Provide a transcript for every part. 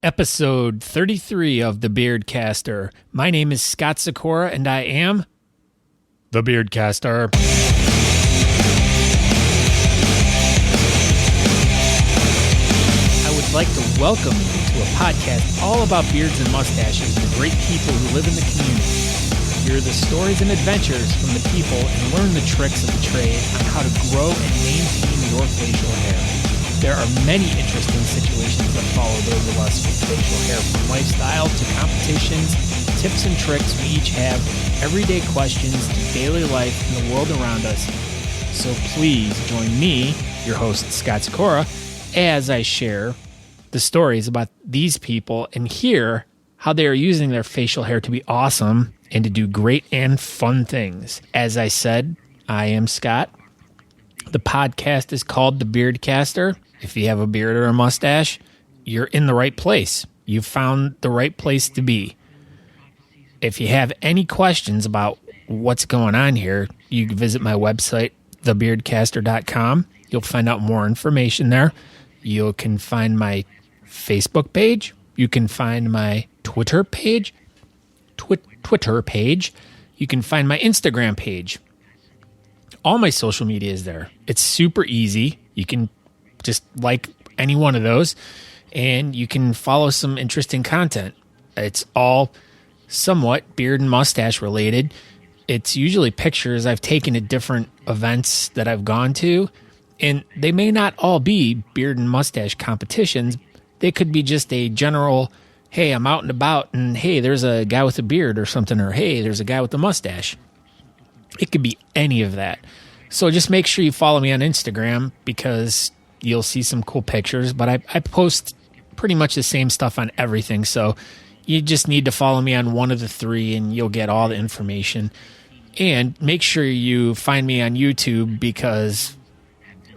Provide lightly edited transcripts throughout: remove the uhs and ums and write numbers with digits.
Episode 33 of The Beardcaster. My name is Scott Sikora, and I am The Beardcaster. I would like to welcome you to a podcast all about beards and mustaches and the great people who live in the community. Hear the stories and adventures from the people and learn the tricks of the trade on how to grow and maintain your facial hair. There are many interesting situations that follow those of us with facial hair, from lifestyle to competitions, tips and tricks we each have, everyday questions to daily life and the world around us. So please join me, your host Scott Sikora, as I share the stories about these people and hear how they are using their facial hair to be awesome and to do great and fun things. As I said, I am Scott. The podcast is called The Beardcaster. If you have a beard or a mustache, you're in the right place. You've found the right place to be. If you have any questions about what's going on here, you can visit my website, thebeardcaster.com. You'll find out more information there. You can find my Facebook page. You can find my Twitter page. Twitter page. You can find my Instagram page. All my social media is there. It's super easy. You can just like any one of those, and you can follow some interesting content. It's all somewhat beard and mustache related. It's usually pictures I've taken at different events that I've gone to, and they may not all be beard and mustache competitions. They could be just a general, hey, I'm out and about, and hey, there's a guy with a beard or something, or hey, there's a guy with a mustache. It could be any of that. So just make sure you follow me on Instagram, because you'll see some cool pictures, but I post pretty much the same stuff on everything. So you just need to follow me on one of the three and you'll get all the information. And make sure you find me on YouTube, because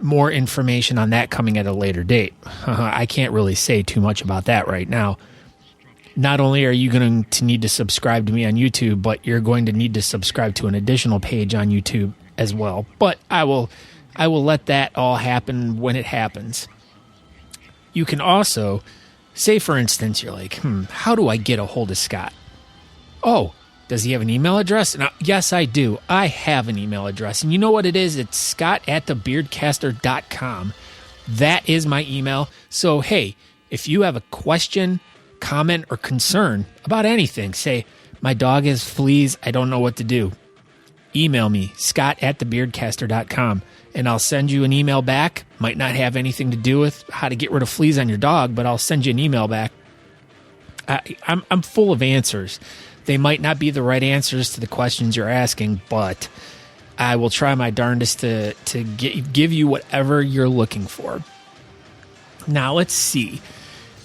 more information on that coming at a later date. I can't really say too much about that right now. Not only are you going to need to subscribe to me on YouTube, but you're going to need to subscribe to an additional page on YouTube as well. But I will let that all happen when it happens. You can also say, for instance, you're like, how do I get a hold of Scott? Oh, does he have an email address? Now, yes, I do. I have an email address. And you know what it is? It's scott@thebeardcaster.com. That is my email. So, hey, if you have a question, comment, or concern about anything, say, my dog has fleas, I don't know what to do, email me, scott@thebeardcaster.com, and I'll send you an email back. Might not have anything to do with how to get rid of fleas on your dog, but I'll send you an email back. I'm full of answers. They might not be the right answers to the questions you're asking, but I will try my darndest to give you whatever you're looking for. Now, let's see.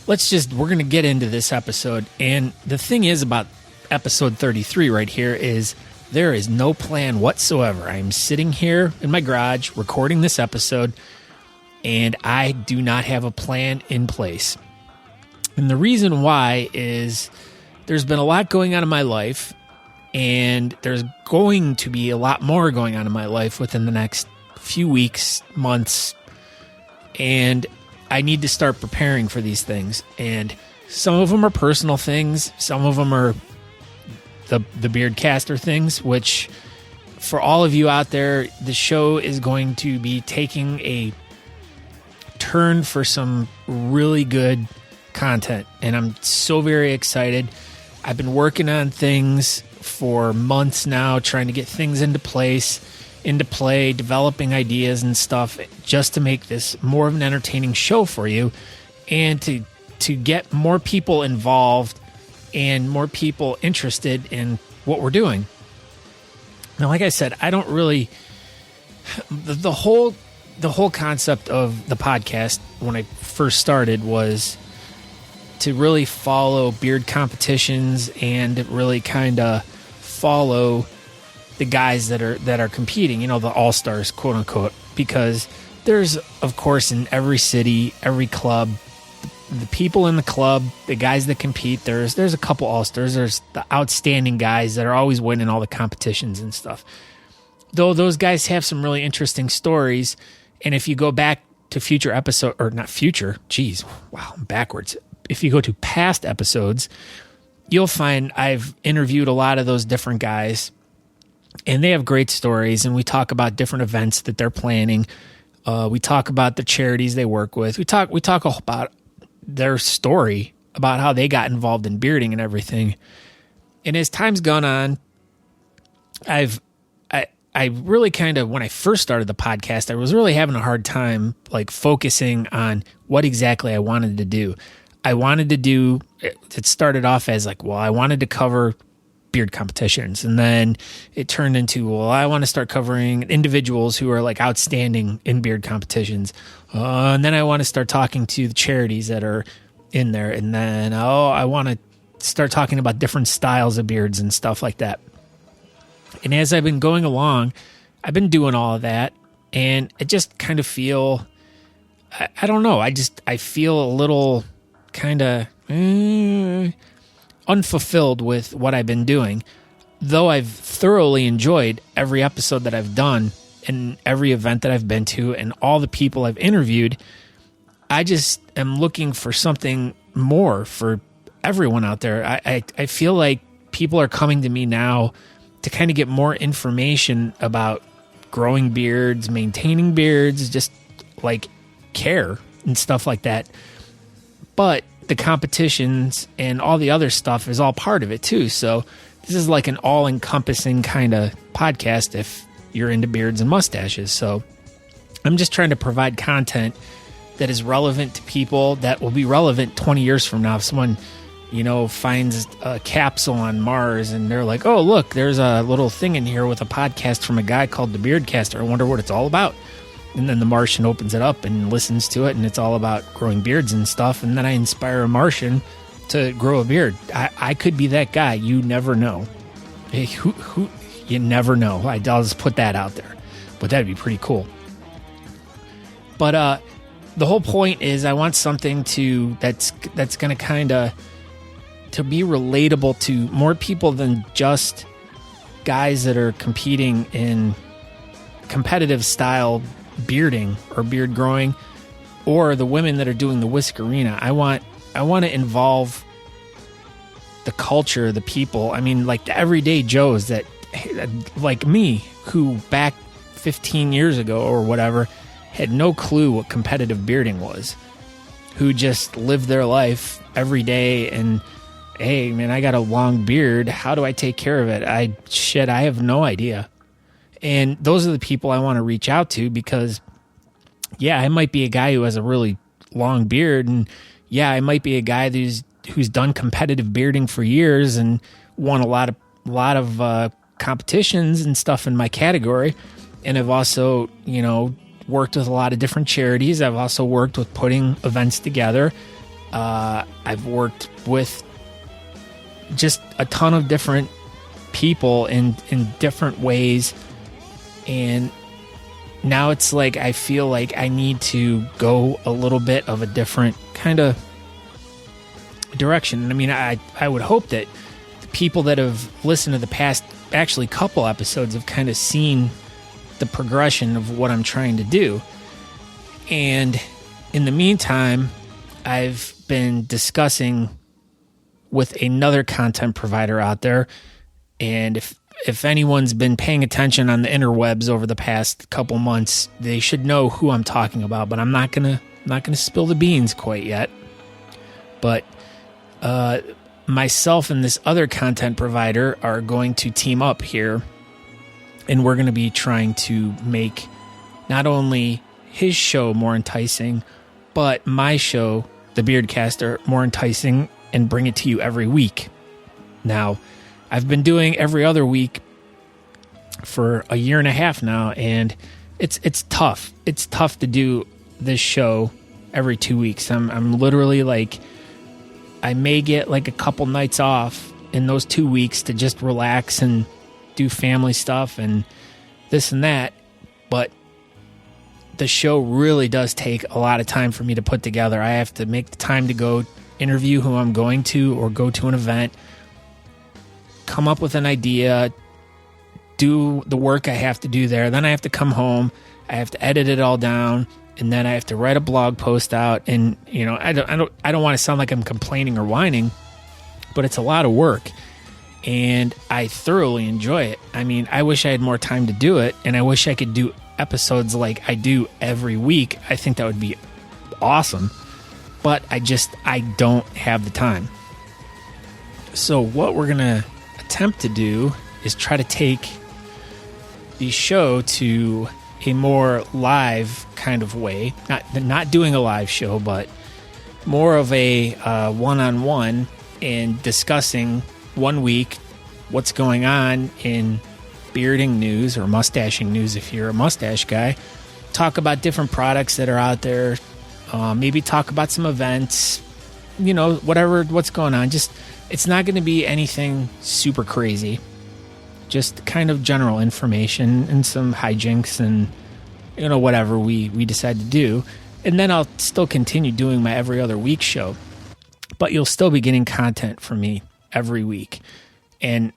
We're going to get into this episode. And the thing is about episode 33 right here is there is no plan whatsoever. I'm sitting here in my garage recording this episode, and I do not have a plan in place. And the reason why is there's been a lot going on in my life, and there's going to be a lot more going on in my life within the next few weeks, months, and I need to start preparing for these things. And some of them are personal things. Some of them are the Beardcaster things, which for all of you out there, the show is going to be taking a turn for some really good content. And I'm so very excited. I've been working on things for months now, trying to get things into play, developing ideas and stuff, just to make this more of an entertaining show for you, and to get more people involved and more people interested in what we're doing. Now, like I said, I don't really the whole concept of the podcast when I first started was to really follow beard competitions and really kind of follow the guys that are competing, the all-stars, quote unquote, because there's, of course, in every city, every club, the people in the club, the guys that compete, there's a couple all-stars, there's the outstanding guys that are always winning all the competitions and stuff. Though those guys have some really interesting stories, and if you go back to future episode, or not future, geez, wow, I'm backwards. if you go to past episodes, you'll find I've interviewed a lot of those different guys, and they have great stories, and we talk about different events that they're planning. We talk about the charities they work with. We talk about their story, about how they got involved in bearding and everything. And as time's gone on, I really kind of, when I first started the podcast, I was really having a hard time like focusing on what exactly I wanted to do. It started off as like, well, I wanted to cover beard competitions. And then it turned into, well, I want to start covering individuals who are like outstanding in beard competitions. And then I want to start talking to the charities that are in there. And then, I want to start talking about different styles of beards and stuff like that. And as I've been going along, I've been doing all of that, and I just kind of feel, I don't know, I feel a little kind of unfulfilled with what I've been doing. Though I've thoroughly enjoyed every episode that I've done and every event that I've been to and all the people I've interviewed, I just am looking for something more for everyone out there. I feel like people are coming to me now to kind of get more information about growing beards, maintaining beards, just like care and stuff like that. But the competitions and all the other stuff is all part of it too. So this is like an all-encompassing kind of podcast if you're into beards and mustaches. So I'm just trying to provide content that is relevant to people, that will be relevant 20 years from now. If someone, finds a capsule on Mars and they're like, oh, look, there's a little thing in here with a podcast from a guy called the Beardcaster. I wonder what it's all about. And then the Martian opens it up and listens to it, and it's all about growing beards and stuff. And then I inspire a Martian to grow a beard. I could be that guy. You never know. Hey, you never know. I'll just put that out there. But that'd be pretty cool. But the whole point is I want something that's going to kind of to be relatable to more people than just guys that are competing in competitive style bearding or beard growing, or the women that are doing the whisk arena. I want to involve the culture, the people. I mean, like the everyday Joes that, like me, who back 15 years ago or whatever had no clue what competitive bearding was, who just lived their life every day and, hey, man, I got a long beard. How do I take care of it? I have no idea. And those are the people I want to reach out to because, yeah, I might be a guy who has a really long beard, and yeah, I might be a guy who's done competitive bearding for years and won a lot of competitions and stuff in my category. And I've also, worked with a lot of different charities. I've also worked with putting events together. I've worked with just a ton of different people in different ways. And now it's like I feel like I need to go a little bit of a different kind of direction. I mean, I would hope that the people that have listened to the past actually couple episodes have kind of seen the progression of what I'm trying to do. And in the meantime, I've been discussing with another content provider out there. And if anyone's been paying attention on the interwebs over the past couple months, they should know who I'm talking about, but I'm not gonna spill the beans quite yet. But myself and this other content provider are going to team up here, and we're going to be trying to make not only his show more enticing, but my show, The Beardcaster, more enticing, and bring it to you every week. Now, I've been doing every other week for a year and a half now, and it's tough. It's tough to do this show every 2 weeks. I'm literally like, I may get like a couple nights off in those 2 weeks to just relax and do family stuff and this and that, but the show really does take a lot of time for me to put together. I have to make the time to go interview who I'm going to or go to an event, come up with an idea, do the work I have to do there. Then I have to come home. I have to edit it all down, and then I have to write a blog post out, and I don't want to sound like I'm complaining or whining, but it's a lot of work, and I thoroughly enjoy it. I mean, I wish I had more time to do it, and I wish I could do episodes like I do every week. I think that would be awesome, but I don't have the time. So what we're going to attempt to do is try to take the show to a more live kind of way, not doing a live show, but more of a one-on-one, and discussing 1 week what's going on in bearding news or mustaching news if you're a mustache guy. Talk about different products that are out there, maybe talk about some events, what's going on. Just, it's not going to be anything super crazy, just kind of general information and some hijinks and whatever we decide to do. And then I'll still continue doing my every other week show, but you'll still be getting content from me every week. And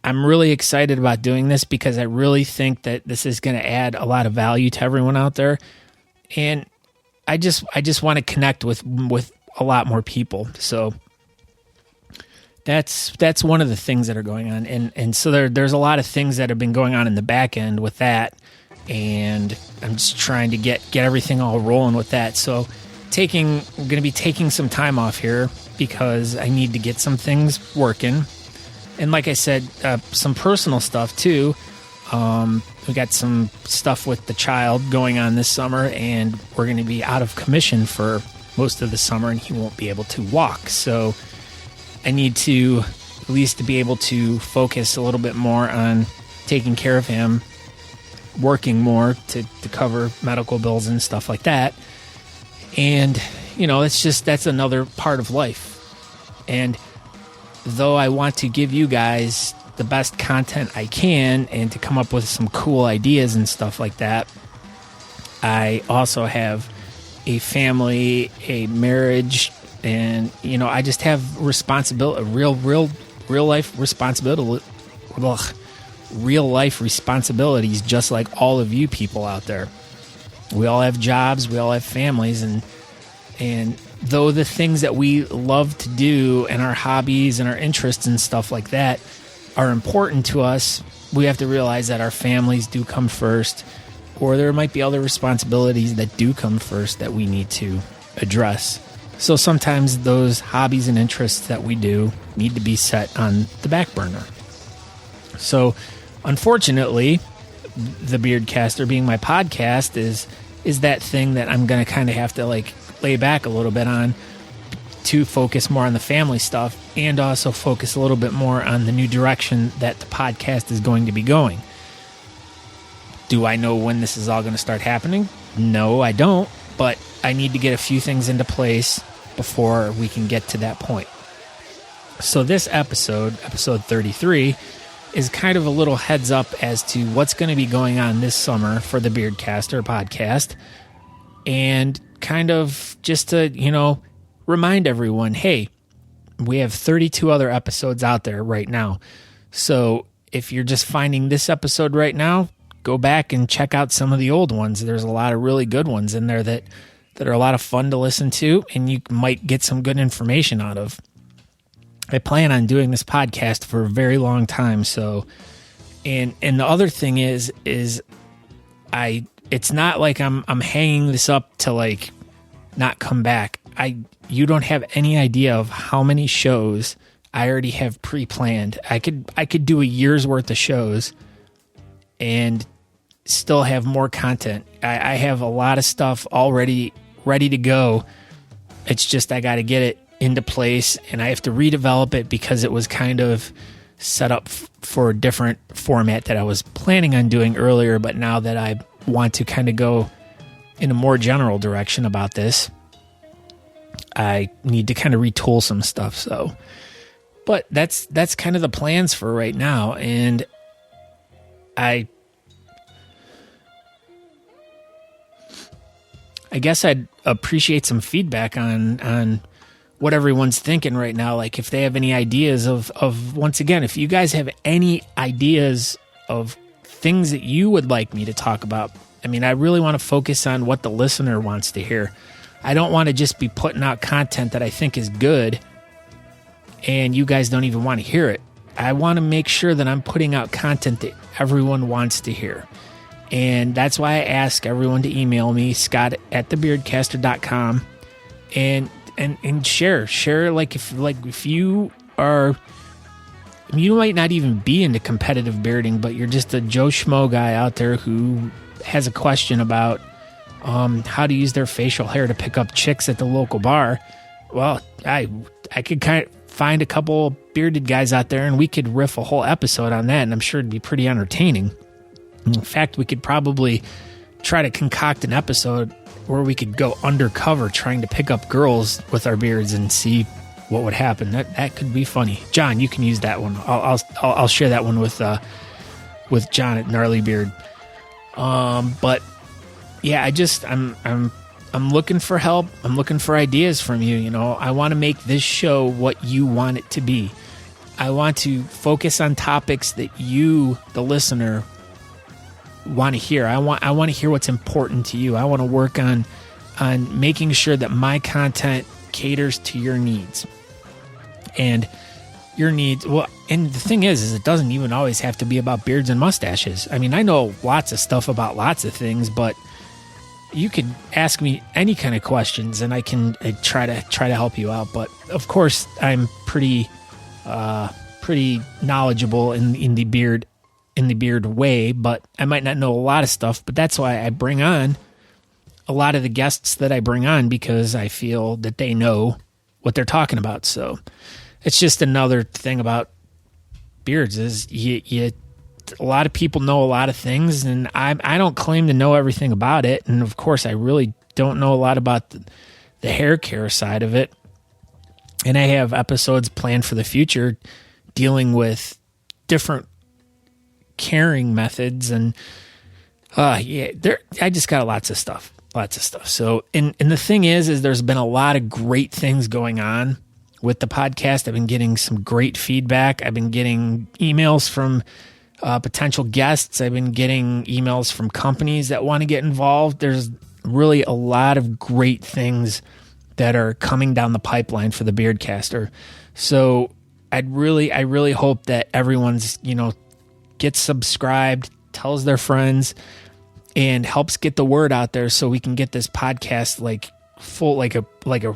I'm really excited about doing this because I really think that this is going to add a lot of value to everyone out there. And I just want to connect with a lot more people. So that's one of the things that are going on. And so there's a lot of things that have been going on in the back end with that. And I'm just trying to get everything all rolling with that. So I'm going to be taking some time off here because I need to get some things working. And like I said, some personal stuff too. We got some stuff with the child going on this summer, and we're going to be out of commission for most of the summer, and he won't be able to walk. So I need to at least be able to focus a little bit more on taking care of him, working more to cover medical bills and stuff like that. And, that's another part of life. And though I want to give you guys the best content I can and to come up with some cool ideas and stuff like that, I also have a family, a marriage, and, I just have responsibility, real life responsibility, real life responsibilities, just like all of you people out there. We all have jobs, we all have families, and though the things that we love to do and our hobbies and our interests and stuff like that are important to us, we have to realize that our families do come first, or there might be other responsibilities that do come first that we need to address. So sometimes those hobbies and interests that we do need to be set on the back burner. So unfortunately, the Beardcaster being my podcast is that thing that I'm going to kind of have to lay back a little bit on to focus more on the family stuff and also focus a little bit more on the new direction that the podcast is going to be going. Do I know when this is all going to start happening? No, I don't, but I need to get a few things into place before we can get to that point. So this episode 33, is kind of a little heads up as to what's going to be going on this summer for the Beardcaster podcast, and kind of just to, remind everyone, hey, we have 32 other episodes out there right now. So if you're just finding this episode right now, go back and check out some of the old ones. There's a lot of really good ones in there that are a lot of fun to listen to, and you might get some good information out of. I plan on doing this podcast for a very long time. So, and the other thing is it's not like I'm hanging this up to not come back. You don't have any idea of how many shows I already have pre-planned. I could do a year's worth of shows and still have more content. I have a lot of stuff already ready to go. It's just I got to get it into place, and I have to redevelop it because it was kind of set up for a different format that I was planning on doing earlier. But now that I want to kind of go in a more general direction about this, I need to kind of retool some stuff. So, but that's kind of the plans for right now. And I guess I'd appreciate some feedback on what everyone's thinking right now. Like if they have any ideas of once again, if you guys have any ideas of things that you would like me to talk about, I mean, I really want to focus on what the listener wants to hear. I don't want to just be putting out content that I think is good and you guys don't even want to hear it. I want to make sure that I'm putting out content that everyone wants to hear. And that's why I ask everyone to email me, scott@thebeardcaster.com, and share. Like if you are, you might not even be into competitive bearding, but you're just a Joe Schmo guy out there who has a question about how to use their facial hair to pick up chicks at the local bar. Well, I could kind of find a couple bearded guys out there and we could riff a whole episode on that, and I'm sure it'd be pretty entertaining. In fact, we could probably try to concoct an episode where we could go undercover trying to pick up girls with our beards and see what would happen. That could be funny. John, you can use that one. I'll share that one with John at Gnarly Beard. But yeah, I'm looking for help. I'm looking for ideas from you. You know, I want to make this show what you want it to be. I want to focus on topics that you, the listener, want to hear. I want to hear what's important to you. I want to work on making sure that my content caters to your needs. And your needs, well, and the thing is it doesn't even always have to be about beards and mustaches. I mean, I know lots of stuff about lots of things, but you could ask me any kind of questions and I try to help you out. But of course, I'm pretty knowledgeable in the beard way, but I might not know a lot of stuff. But that's why I bring on a lot of the guests that I bring on, because I feel that they know what they're talking about. So it's just another thing about beards is a lot of people know a lot of things, and I don't claim to know everything about it. And of course, I really don't know a lot about the hair care side of it. And I have episodes planned for the future dealing with different caring methods, and I just got lots of stuff. So, and the thing is there's been a lot of great things going on with the podcast. I've been getting some great feedback. I've been getting emails from potential guests. I've been getting emails from companies that want to get involved. There's really a lot of great things that are coming down the pipeline for the Beardcaster. So I really hope that everyone's, gets subscribed, tells their friends, and helps get the word out there so we can get this podcast like a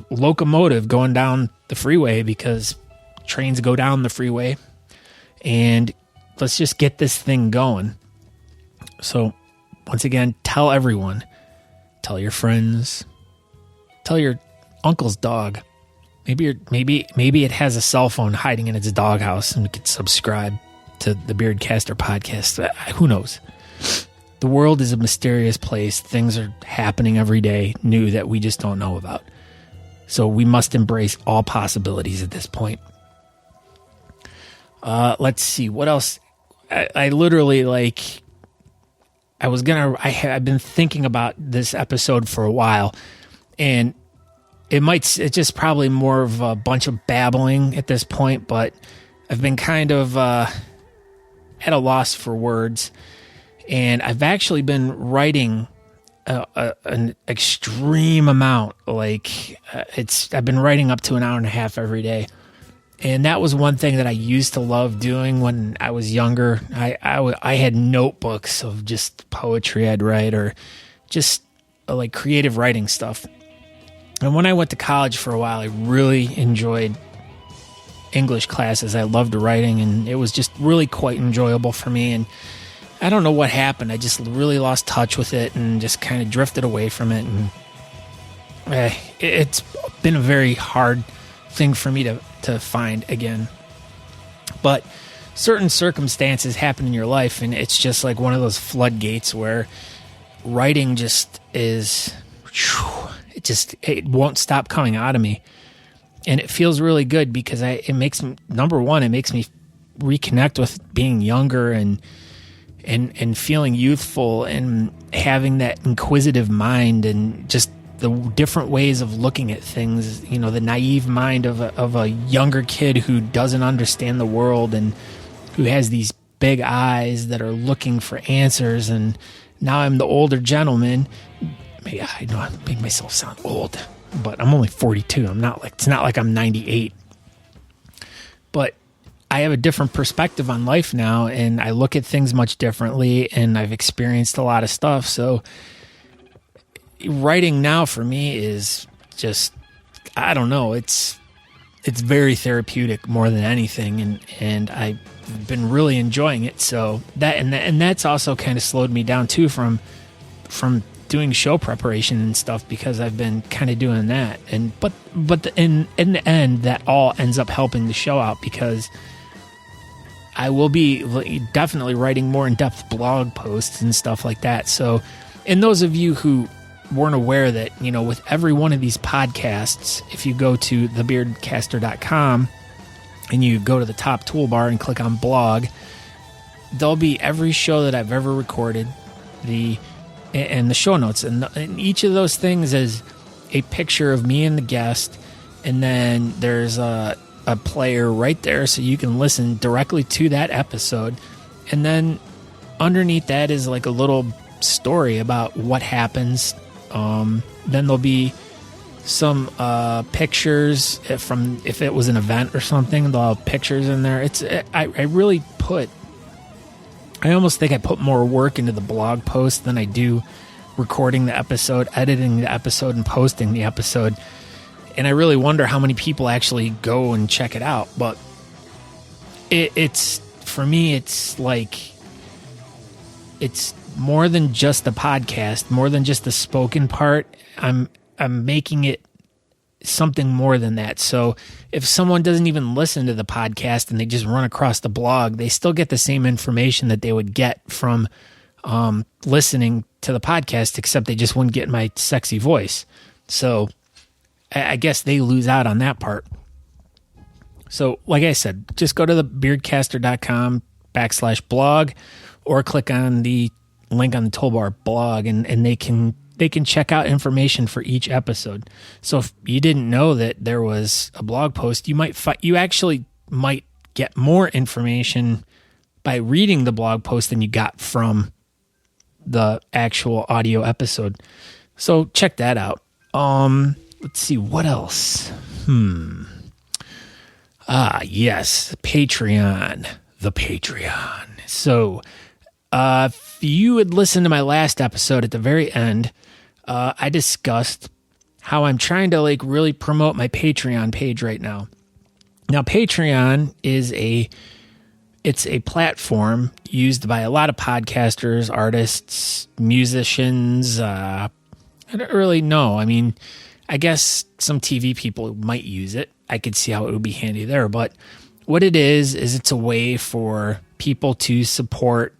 locomotive going down the freeway, because trains go down the freeway, and let's just get this thing going. So once again, tell everyone, tell your friends, tell your uncle's dog. Maybe it has a cell phone hiding in its doghouse and we could subscribe to the Beardcaster podcast. Who knows? The world is a mysterious place. Things are happening every day, new, that we just don't know about. So we must embrace all possibilities at this point. Let's see what else. I've been thinking about this episode for a while, and it's just probably more of a bunch of babbling at this point, but I've been kind of at a loss for words, and I've actually been writing an extreme amount. I've been writing up to an hour and a half every day. And that was one thing that I used to love doing when I was younger. I had notebooks of just poetry I'd write, or just like creative writing stuff. And when I went to college for a while, I really enjoyed English classes. I loved writing, and it was just really quite enjoyable for me. And I don't know what happened. I just really lost touch with it and just kind of drifted away from it. And it's been a very hard thing for me to find again. But certain circumstances happen in your life, and it's just like one of those floodgates where writing just is, it won't stop coming out of me. And it feels really good because it makes me reconnect with being younger and feeling youthful and having that inquisitive mind and just the different ways of looking at things, the naive mind of a younger kid who doesn't understand the world and who has these big eyes that are looking for answers and now I'm the older gentleman. Maybe I know I make myself sound old, but I'm only 42. It's not like I'm 98. But I have a different perspective on life now, and I look at things much differently, and I've experienced a lot of stuff. So writing now for me is just, I don't know, it's very therapeutic more than anything, and I've been really enjoying it. So that's also kind of slowed me down too from doing show preparation and stuff, because I've been kind of doing that. But in the end, that all ends up helping the show out, because I will be definitely writing more in-depth blog posts and stuff like that. So, and those of you who weren't aware that, with every one of these podcasts, if you go to thebeardcaster.com and you go to the top toolbar and click on blog, there'll be every show that I've ever recorded, and the show notes, and each of those things is a picture of me and the guest, and then there's a player right there so you can listen directly to that episode, and then underneath that is like a little story about what happens. Then there'll be some pictures from if it was an event or something. They'll have pictures in there. I almost think I put more work into the blog post than I do recording the episode, editing the episode, and posting the episode. And I really wonder how many people actually go and check it out. But it's for me, it's like, it's more than just the podcast, more than just the spoken part. I'm making it something more than that. So if someone doesn't even listen to the podcast and they just run across the blog, they still get the same information that they would get from listening to the podcast, except they just wouldn't get my sexy voice. So I guess they lose out on that part. So like I said, just go to thebeardcaster.com/blog, or click on the link on the toolbar, blog, and they can check out information for each episode. So if you didn't know that there was a blog post, you actually might get more information by reading the blog post than you got from the actual audio episode. So check that out. Let's see, what else? Yes, Patreon. The Patreon. So if you had listened to my last episode at the very end, I discussed how I'm trying to really promote my Patreon page right now. Now, Patreon is a platform used by a lot of podcasters, artists, musicians. I don't really know. I mean, I guess some TV people might use it. I could see how it would be handy there. But what it is it's a way for people to support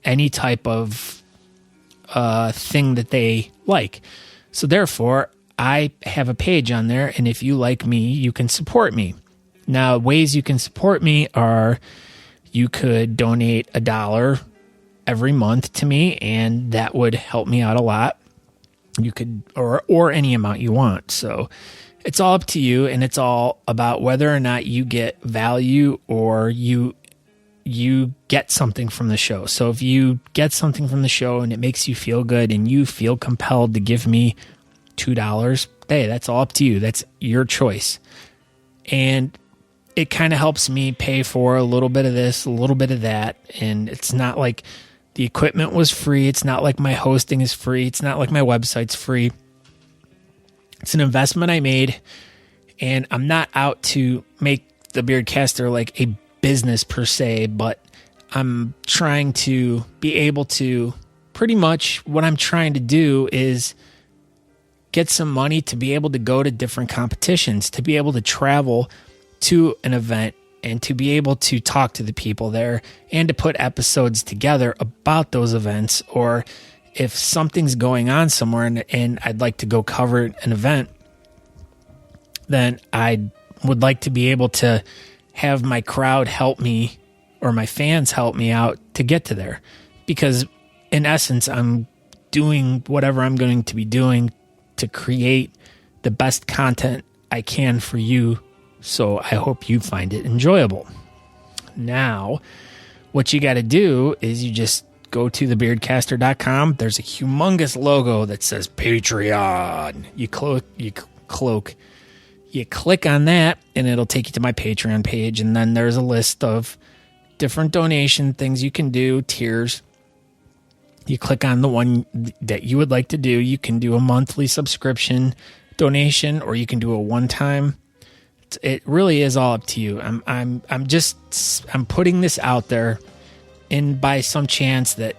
any type of thing that they like. So therefore, I have a page on there, and if you like me, you can support me. Now, ways you can support me are you could donate $1 every month to me, and that would help me out a lot. You could, or any amount you want. So it's all up to you, and it's all about whether or not you get value or you get something from the show. So if you get something from the show and it makes you feel good and you feel compelled to give me $2, hey, that's all up to you. That's your choice. And it kind of helps me pay for a little bit of this, a little bit of that. And it's not like the equipment was free. It's not like my hosting is free. It's not like my website's free. It's an investment I made, and I'm not out to make the Beardcaster like a business per se, but I'm trying to be able to, pretty much what I'm trying to do is get some money to be able to go to different competitions, to be able to travel to an event and to be able to talk to the people there and to put episodes together about those events. Or if something's going on somewhere and I'd like to go cover an event, then I would like to be able to have my crowd help me or my fans help me out to get to there. Because in essence, I'm doing whatever I'm going to be doing to create the best content I can for you. So I hope you find it enjoyable. Now, what you got to do is you just go to thebeardcaster.com. There's a humongous logo that says Patreon. You click on that, and it'll take you to my Patreon page, and then there's a list of different donation things you can do, tiers. You click on the one that you would like to do. You can do a monthly subscription donation, or you can do a one-time. It really is all up to you. I'm putting this out there, and by some chance that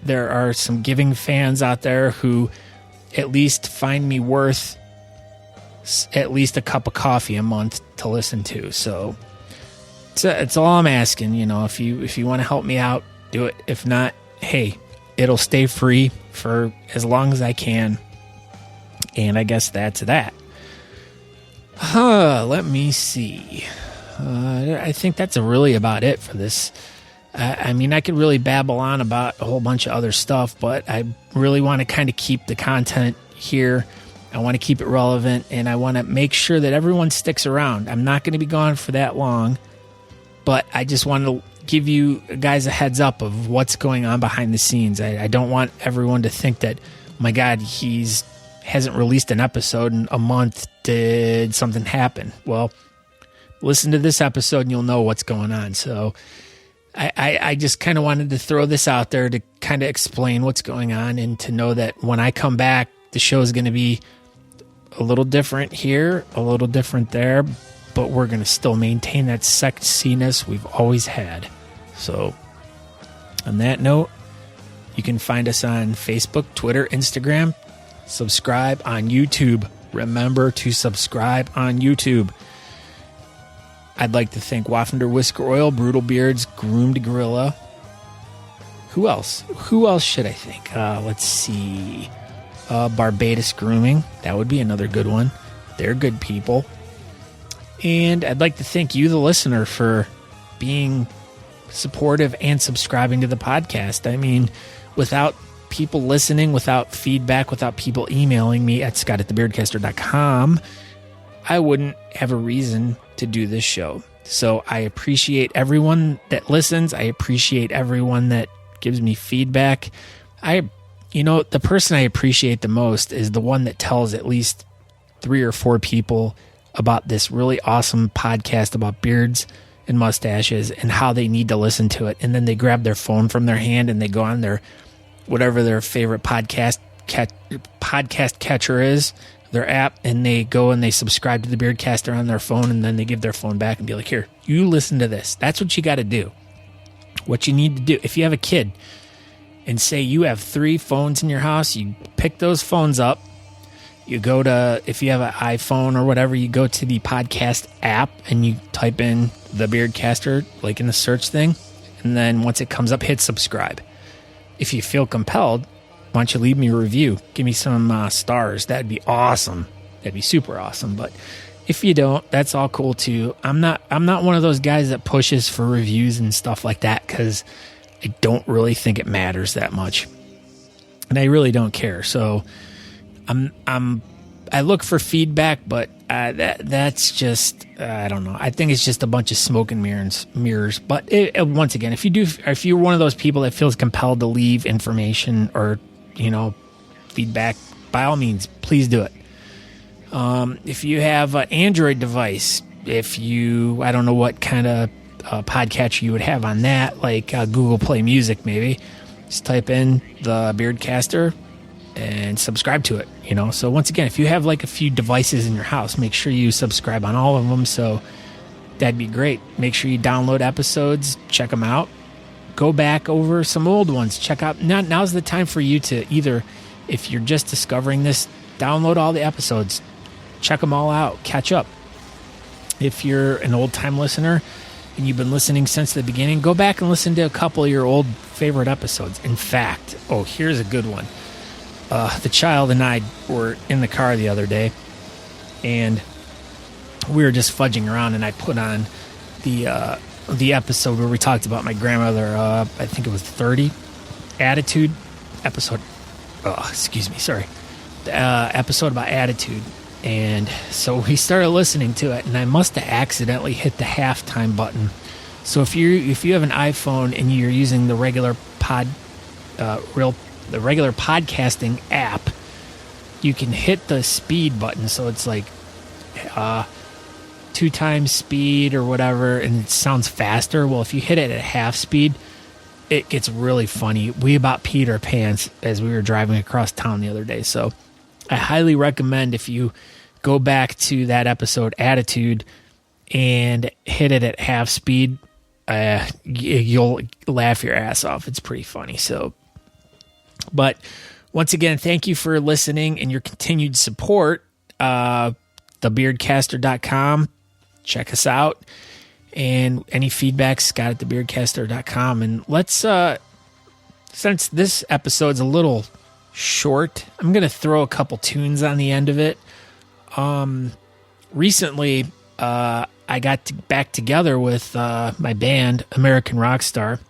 there are some giving fans out there who at least find me worth at least a cup of coffee a month to listen to. So it's all I'm asking. If you want to help me out, do it. If not, hey, it'll stay free for as long as I can. And I guess that's that. Let me see. I think that's really about it for this. I could really babble on about a whole bunch of other stuff, but I really want to kind of keep the content here. I want to keep it relevant, and I want to make sure that everyone sticks around. I'm not going to be gone for that long, but I just want to give you guys a heads up of what's going on behind the scenes. I don't want everyone to think that, oh my God, hasn't released an episode in a month. Did something happen? Well, listen to this episode and you'll know what's going on. So I just kind of wanted to throw this out there to kind of explain what's going on, and to know that when I come back, the show is going to be a little different here, a little different there, but we're going to still maintain that sexiness we've always had. So on that note, you can find us on Facebook, Twitter, Instagram. Subscribe on YouTube. Remember to subscribe on YouTube. I'd like to thank Waffender Whisker Oil, Brutal Beards, Groomed Gorilla. Who else? Who else should I thank? Let's see. Barbados Grooming. That would be another good one. They're good people. And I'd like to thank you, the listener, for being supportive and subscribing to the podcast. I mean, without people listening, without feedback, without people emailing me at scott@thebeardcaster.com, I wouldn't have a reason to do this show. So I appreciate everyone that listens. I appreciate everyone that gives me feedback. The person I appreciate the most is the one that tells at least 3 or 4 people about this really awesome podcast about beards and mustaches and how they need to listen to it. And then they grab their phone from their hand and they go on their whatever their favorite podcast catcher is, their app, and they go and they subscribe to the Beardcaster on their phone, and then they give their phone back and be like, here, you listen to this. That's what you got to do. What you need to do, if you have a kid and say you have 3 phones in your house, you pick those phones up, you go to, if you have an iPhone or whatever, you go to the podcast app and you type in the Beardcaster, like in the search thing, and then once it comes up, hit subscribe. If you feel compelled, why don't you leave me a review? Give me some stars. That'd be awesome. That'd be super awesome. But if you don't, that's all cool too. I'm not one of those guys that pushes for reviews and stuff like that, because I don't really think it matters that much, and I really don't care. So I look for feedback, but that's just I don't know. I think it's just a bunch of smoke and mirrors. But once again, if you're one of those people that feels compelled to leave information or feedback, by all means, please do it. If you have an Android device, I don't know what kind of podcatcher you would have on that, like Google Play Music, maybe. Just type in the Beardcaster and subscribe to it. So once again, if you have like a few devices in your house, make sure you subscribe on all of them. So that'd be great. Make sure you download episodes, check them out, go back over some old ones, check out. Now's the time for you to either, if you're just discovering this, download all the episodes, check them all out, catch up. If you're an old time listener and you've been listening since the beginning, go back and listen to a couple of your old favorite episodes. In fact, here's a good one. The child and I were in the car the other day, and we were just fudging around, and I put on the episode where we talked about my grandmother. I think it was 30 attitude episode. Episode about attitude. And so we started listening to it, and I must have accidentally hit the halftime button. So if you have an iPhone and you're using the regular the regular podcasting app, you can hit the speed button, so it's like 2 times speed or whatever, and it sounds faster. Well, if you hit it at half speed, it gets really funny. We about peed our pants as we were driving across town the other day. So I highly recommend if you go back to that episode, Attitude, and hit it at half speed, you'll laugh your ass off. It's pretty funny. So, but once again, thank you for listening and your continued support. Thebeardcaster.com. Check us out. And any feedback, Scott at thebeardcaster.com. And let's, since this episode's a little short, I'm going to throw a couple tunes on the end of it. Recently, I got back together with my band, American Rockstar.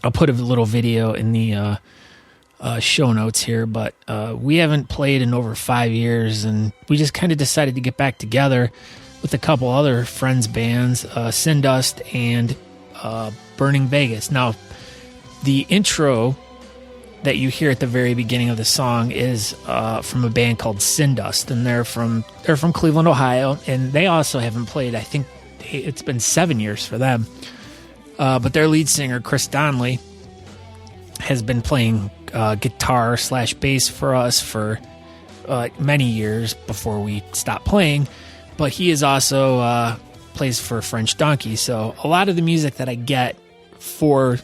I'll put a little video in the show notes here, but we haven't played in over 5 years, and we just kind of decided to get back together with a couple other friends' bands, Sindust and Burning Vegas. Now, the intro that you hear at the very beginning of the song is from a band called Sindust, and they're from Cleveland, Ohio, and they also haven't played. I think it's been 7 years for them, but their lead singer Chris Donnelly has been playing guitar / bass for us for many years before we stopped playing. But he is also plays for French Donkey, so a lot of the music that I get for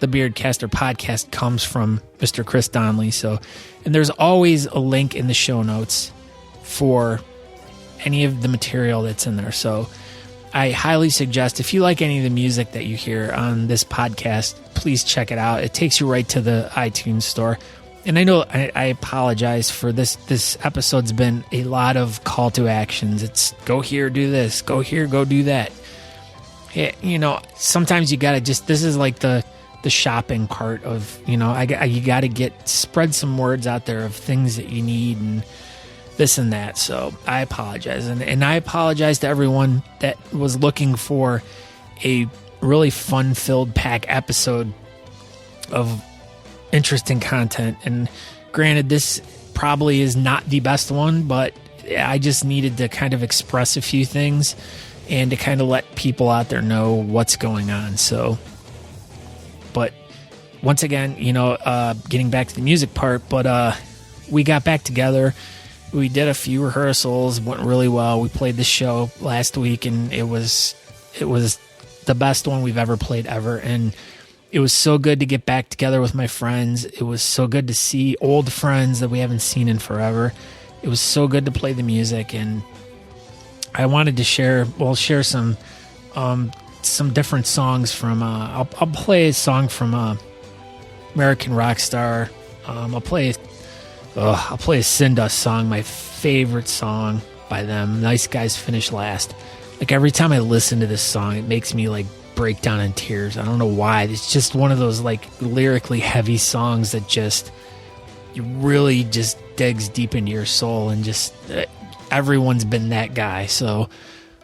the Beardcaster podcast comes from Mr. Chris Donnelly. So, and there's always a link in the show notes for any of the material that's in there. So I highly suggest, if you like any of the music that you hear on this podcast, please check it out. It takes you right to the iTunes store. And I know I apologize for this. This episode's been a lot of call to actions. It's go here, do this, go here, go do that. You know, sometimes you gotta just, this is like the shopping part of, you know, you gotta spread some words out there of things that you need and this and that. So I apologize. And I apologize to everyone that was looking for a really fun-filled pack episode of interesting content. And granted, this probably is not the best one, but I just needed to kind of express a few things and to kind of let people out there know what's going on. So, but once again, you know, getting back to the music part, but we got back together. We did a few rehearsals, went really well. We played the show last week, and it was the best one we've ever played ever. And it was so good to get back together with my friends. It was so good to see old friends that we haven't seen in forever. It was so good to play the music, and I wanted to share some different songs from. I'll play a song from American Rockstar. I'll play a Sindust song, my favorite song by them. Nice Guys Finish Last. Like every time I listen to this song, it makes me like break down in tears. I don't know why. It's just one of those like lyrically heavy songs that just really just digs deep into your soul, and just everyone's been that guy. So,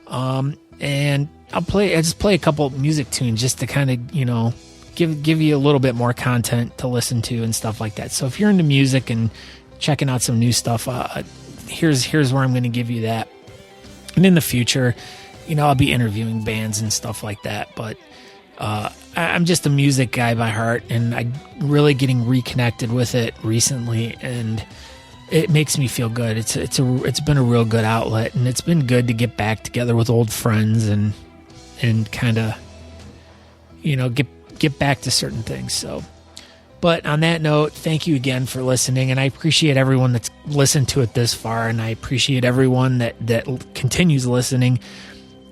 and I just play a couple music tunes just to kind of, you know, give you a little bit more content to listen to and stuff like that. So if you're into music and checking out some new stuff, here's where I'm going to give you that. And in the future, you know, I'll be interviewing bands and stuff like that. But I'm just a music guy by heart, and I'm really getting reconnected with it recently, and it makes me feel good. It's been a real good outlet, and it's been good to get back together with old friends and kind of, you know, get back to certain things. So, but on that note, thank you again for listening, and I appreciate everyone that's listened to it this far, and I appreciate everyone that continues listening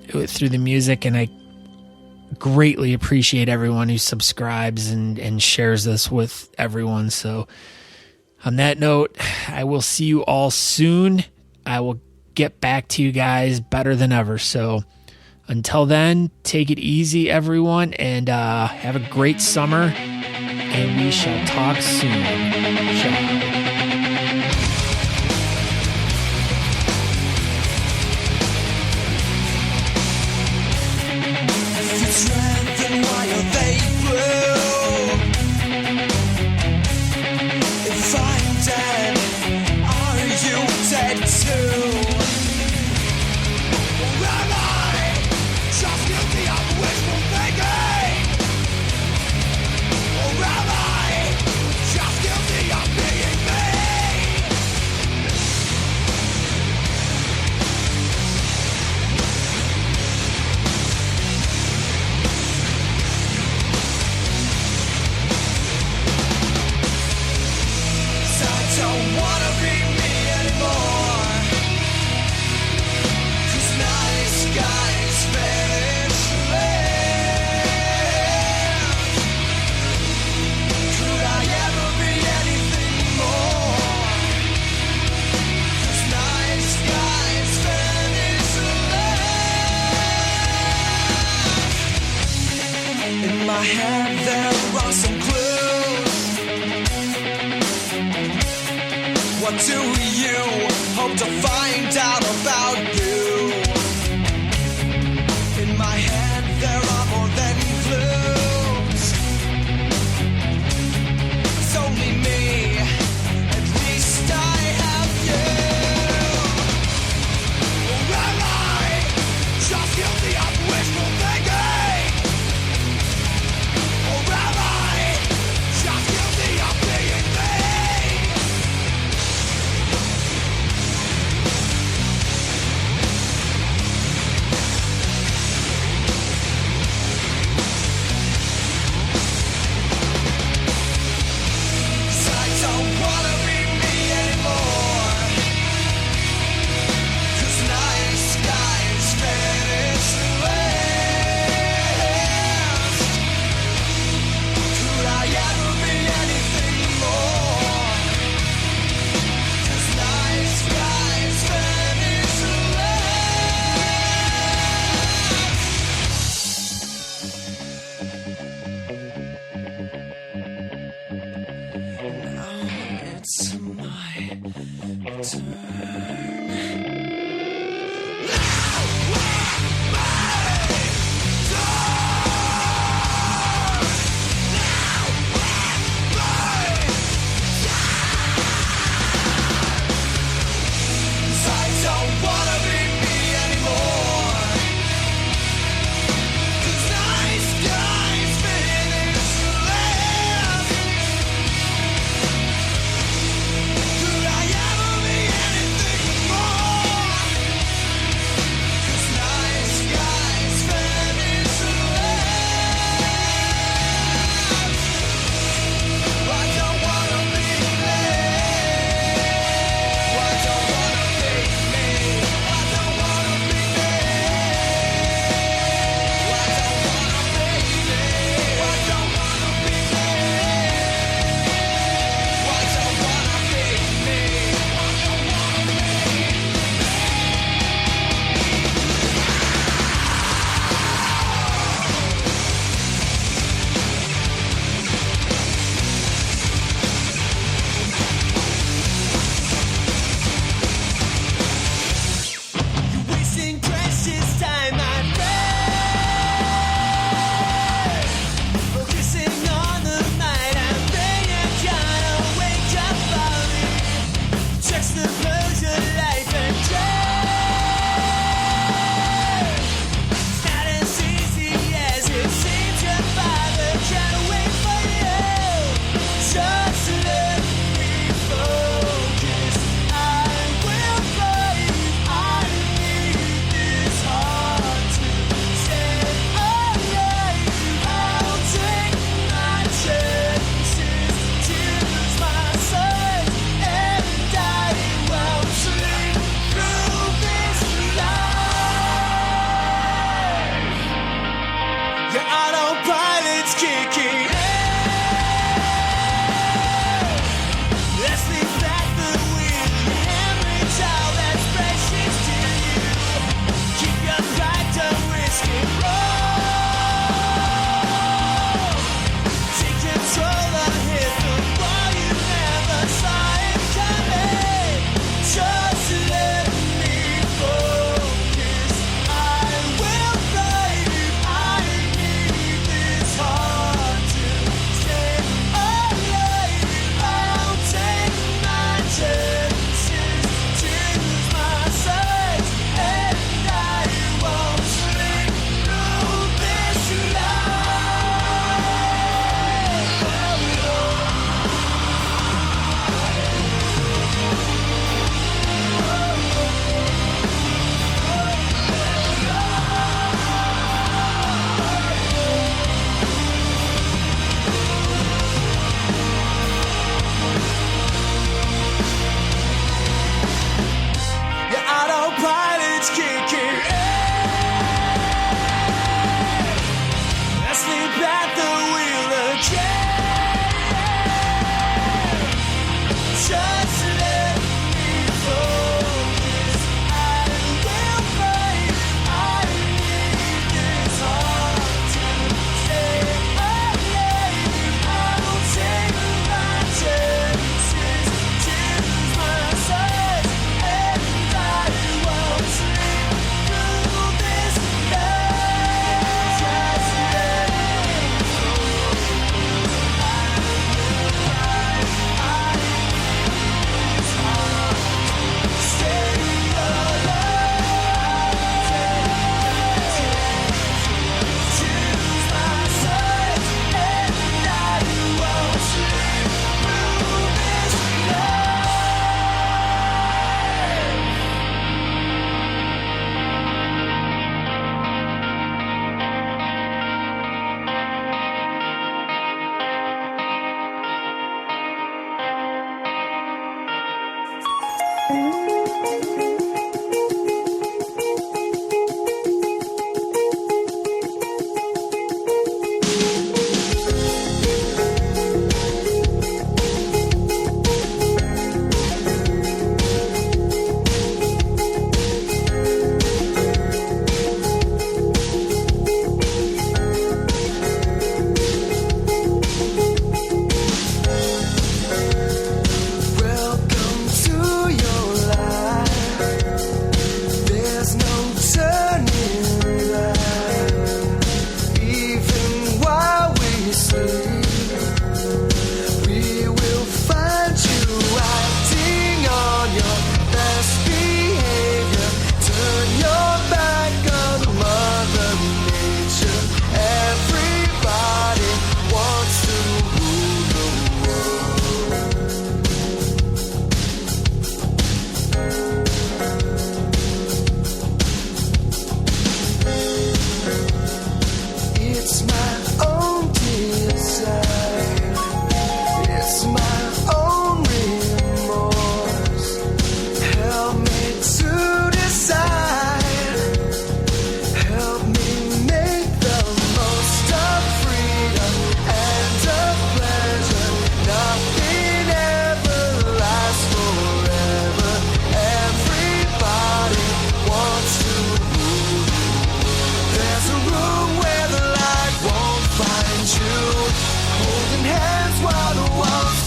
through the music, and I greatly appreciate everyone who subscribes and shares this with everyone. So on that note, I will see you all soon. I will get back to you guys better than ever. So until then, take it easy, everyone, and have a great summer, and we shall talk soon. Ciao. my head there are some clues. What do you hope to find out about you? In my head there are more than clues. It's only me, at least I have you. Or am I just guilty of wishful thinking? Or am I just guilty of being me?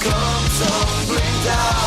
come tumbling down.